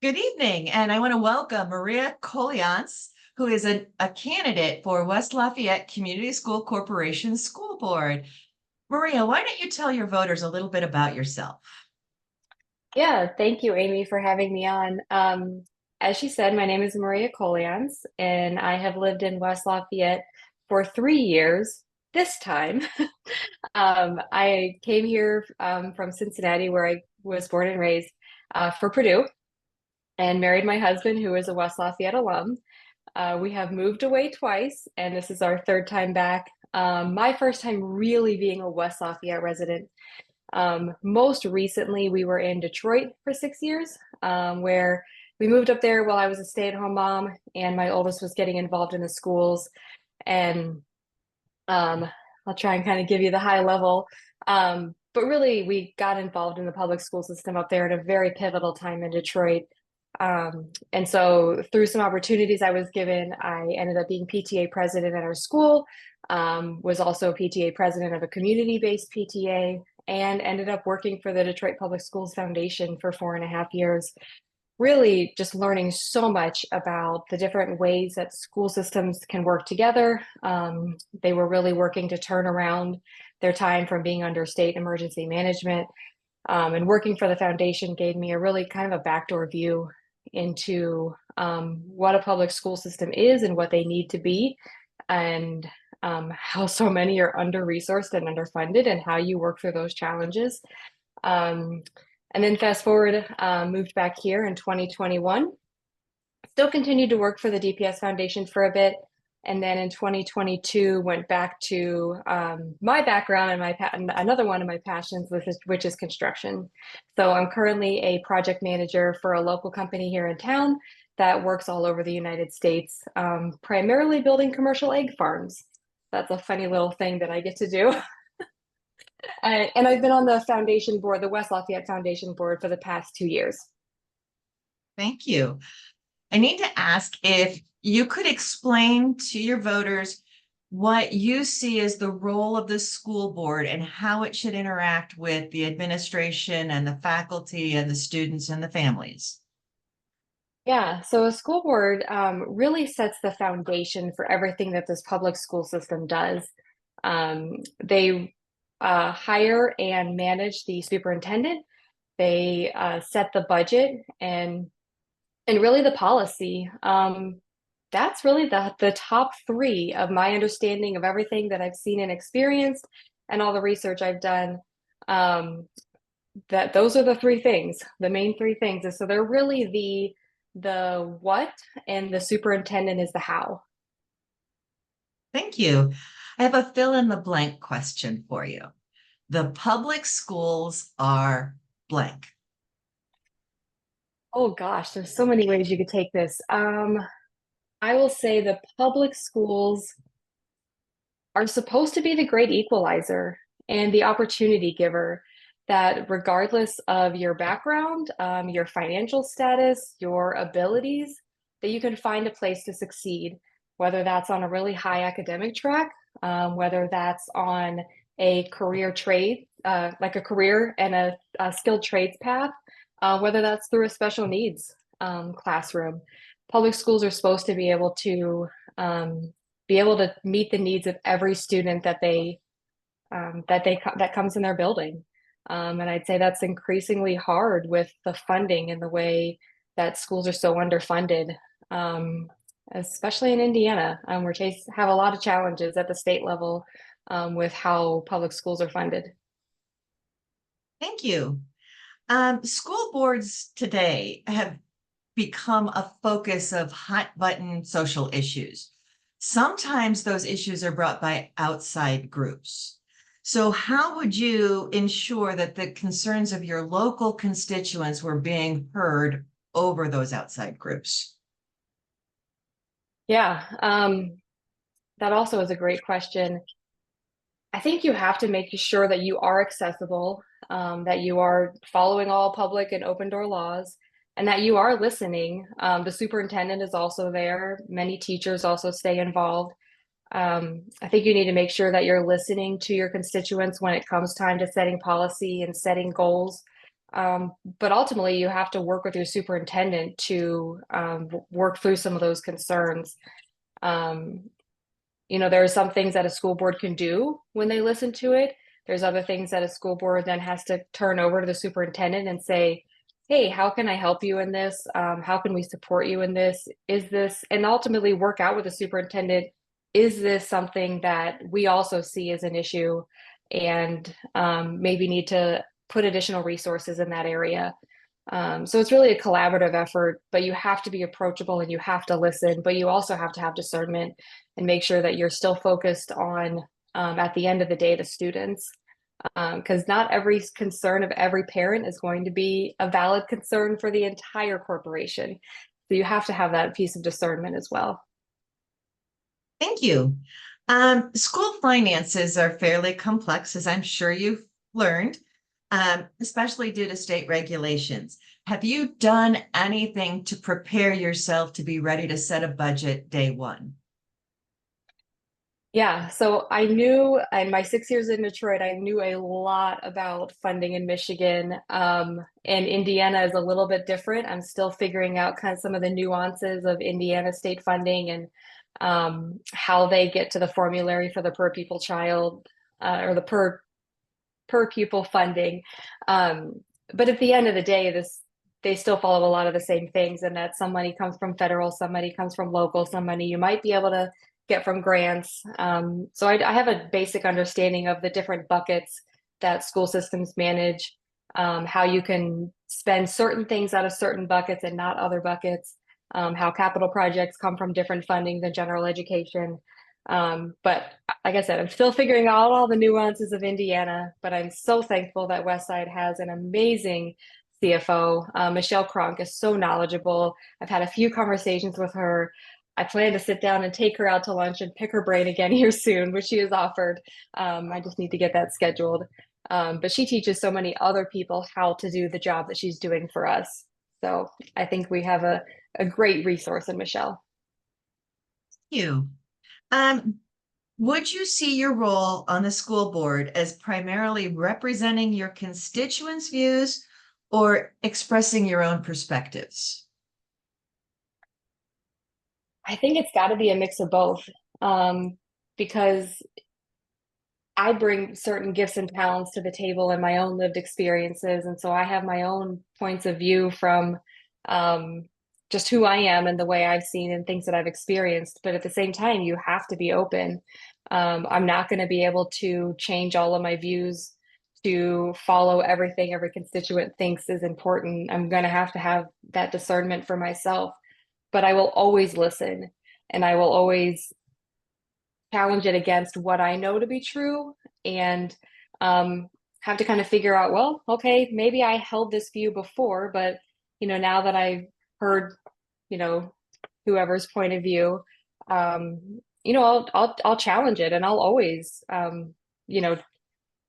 Good evening, and I want to welcome Maria Koliantz, who is a candidate for West Lafayette Community School Corporation School Board. Maria, why don't you tell your voters a little bit about yourself? Yeah, thank you, Amy, for having me on. As she said, my name is Maria Koliantz, and I have lived in West Lafayette for 3 years this time. I came here from Cincinnati, where I was born and raised, for Purdue, and married my husband, who is a West Lafayette alum. We have moved away twice, and this is our third time back. My first time really being a West Lafayette resident. Most recently, we were in Detroit for 6 years, where we moved up there while I was a stay-at-home mom, and my oldest was getting involved in the schools. And um, I'll try and kind of give you the high level. But really, we got involved in the public school system up there at a very pivotal time in Detroit. And so, through some opportunities I was given, I ended up being PTA president at our school, was also PTA president of a community-based PTA, and ended up working for the Detroit Public Schools Foundation for 4.5 years, really just learning so much about the different ways that school systems can work together. They were really working to turn around their time from being under state emergency management. And working for the foundation gave me a really kind of a backdoor view into what a public school system is and what they need to be, and how so many are under-resourced and underfunded, and how you work through those challenges. Um, and then fast forward, moved back here in 2021, still continued to work for the DPS Foundation for a bit. And then in 2022, went back to my background and another one of my passions, which is construction. So I'm currently a project manager for a local company here in town that works all over the United States, primarily building commercial egg farms. That's a funny little thing that I get to do. And I've been on the foundation board, the West Lafayette Foundation board, for the past 2 years. Thank you. I need to ask if you could explain to your voters what you see as the role of the school board and how it should interact with the administration and the faculty and the students and the families. Yeah, so a school board really sets the foundation for everything that this public school system does. They hire and manage the superintendent. They set the budget and really the policy. That's really the top three of my understanding of everything that I've seen and experienced, and all the research I've done. That those are the three things, the main three things. And so they're really the what, and the superintendent is the how. Thank you. I have a fill in the blank question for you. The public schools are blank. Oh gosh, there's so many ways you could take this. I will say the public schools are supposed to be the great equalizer and the opportunity giver, that regardless of your background, your financial status, your abilities, that you can find a place to succeed, whether that's on a really high academic track, whether that's on a career trade, like a career and a skilled trades path, whether that's through a special needs classroom. Public schools are supposed to be able to meet the needs of every student that comes in their building. And I'd say that's increasingly hard with the funding and the way that schools are so underfunded, especially in Indiana. We have a lot of challenges at the state level with how public schools are funded. Thank you. School boards today have become a focus of hot button social issues. Sometimes those issues are brought by outside groups. So how would you ensure that the concerns of your local constituents were being heard over those outside groups? Yeah, that also is a great question. I think you have to make sure that you are accessible, that you are following all public and open door laws, and that you are listening. The superintendent is also there. Many teachers also stay involved. I think you need to make sure that you're listening to your constituents when it comes time to setting policy and setting goals. But ultimately, you have to work with your superintendent to work through some of those concerns. Um, there are some things that a school board can do when they listen to it. There's other things that a school board then has to turn over to the superintendent and say, hey, how can I help you in this? How can we support you in this? Is this, and ultimately work out with the superintendent, is this something that we also see as an issue and maybe need to put additional resources in that area? So it's really a collaborative effort, but you have to be approachable and you have to listen, but you also have to have discernment and make sure that you're still focused on, at the end of the day, the students. Because not every concern of every parent is going to be a valid concern for the entire corporation. So you have to have that piece of discernment as well. Thank you. School finances are fairly complex, as I'm sure you've learned, especially due to state regulations. Have you done anything to prepare yourself to be ready to set a budget day one? Yeah, so I knew in my 6 years in Detroit, I knew a lot about funding in Michigan. And Indiana is a little bit different. I'm still figuring out kind of some of the nuances of Indiana state funding and how they get to the formulary for the per pupil child or the per pupil funding. Um, but at the end of the day, they still follow a lot of the same things, and that some money comes from federal, some money comes from local, some money you might be able to get from grants. So I have a basic understanding of the different buckets that school systems manage, how you can spend certain things out of certain buckets and not other buckets, how capital projects come from different funding than general education. But like I said, I'm still figuring out all the nuances of Indiana, but I'm so thankful that Westside has an amazing CFO. Michelle Cronk is so knowledgeable. I've had a few conversations with her. I plan to sit down and take her out to lunch and pick her brain again here soon, which she has offered. I just need to get that scheduled. But she teaches so many other people how to do the job that she's doing for us. So I think we have a great resource in Michelle. You. Um, would you see your role on the school board as primarily representing your constituents' views or expressing your own perspectives? I think it's got to be a mix of both, because I bring certain gifts and talents to the table and my own lived experiences. And so I have my own points of view from um, just who I am and the way I've seen and things that I've experienced. But at the same time, you have to be open. I'm not going to be able to change all of my views to follow everything every constituent thinks is important. I'm going to have that discernment for myself, but I will always listen and I will always challenge it against what I know to be true and have to kind of figure out, well, okay, maybe I held this view before, but now that I've heard, you know, whoever's point of view, I'll challenge it and I'll always you know,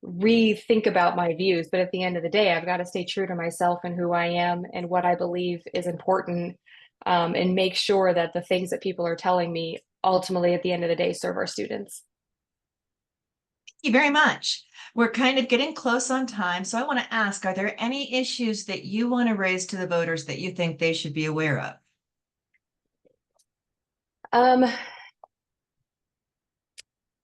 rethink about my views. But at the end of the day, I've got to stay true to myself and who I am and what I believe is important, and make sure that the things that people are telling me ultimately at the end of the day serve our students. Thank you very much. We're kind of getting close on time, so I want to ask, are there any issues that you want to raise to the voters that you think they should be aware of? Um,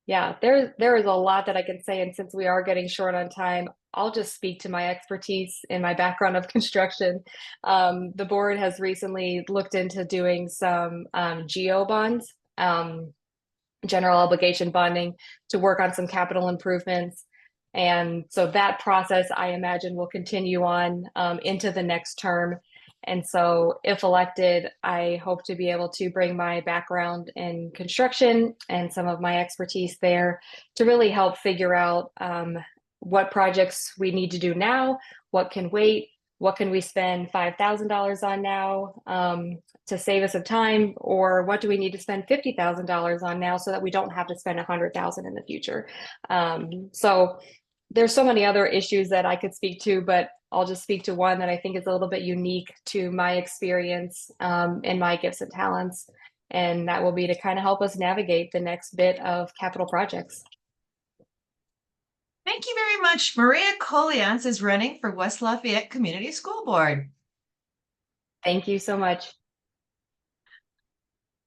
yeah, there is a lot that I can say, and since we are getting short on time, I'll just speak to my expertise in my background of construction. The board has recently looked into doing some geo bonds, general obligation bonding, to work on some capital improvements. And so that process, I imagine, will continue on into the next term. And so, if elected, I hope to be able to bring my background in construction and some of my expertise there to really help figure out what projects we need to do now, what can wait, what can we spend $5,000 on now to save us some time, or what do we need to spend $50,000 on now so that we don't have to spend 100,000 in the future. So there's so many other issues that I could speak to, but I'll just speak to one that I think is a little bit unique to my experience and my gifts and talents. And that will be to kind of help us navigate the next bit of capital projects. Thank you very much. Maria Koliantz is running for West Lafayette Community School Board. Thank you so much.